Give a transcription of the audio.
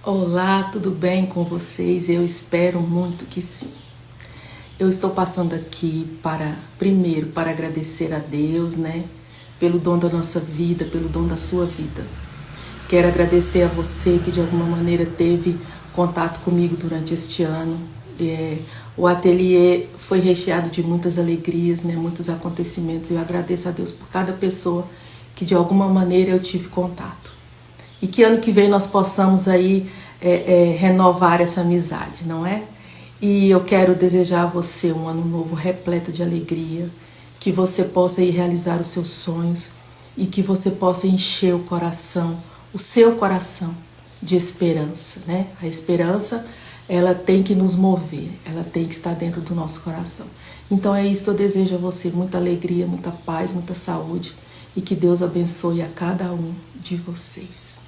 Olá, tudo bem com vocês? Eu espero muito que sim. Eu estou passando aqui primeiro, para agradecer a Deus, né, pelo dom da nossa vida, pelo dom da sua vida. Quero agradecer a você que de alguma maneira teve contato comigo durante este ano. O ateliê foi recheado de muitas alegrias, né, muitos acontecimentos. Eu agradeço a Deus por cada pessoa que de alguma maneira eu tive contato. E que ano que vem nós possamos aí renovar essa amizade, não é? E eu quero desejar a você um ano novo repleto de alegria, que você possa ir realizar os seus sonhos e que você possa encher o seu coração de esperança, né? A esperança, ela tem que nos mover, ela tem que estar dentro do nosso coração. Então é isso que eu desejo a você, muita alegria, muita paz, muita saúde e que Deus abençoe a cada um de vocês.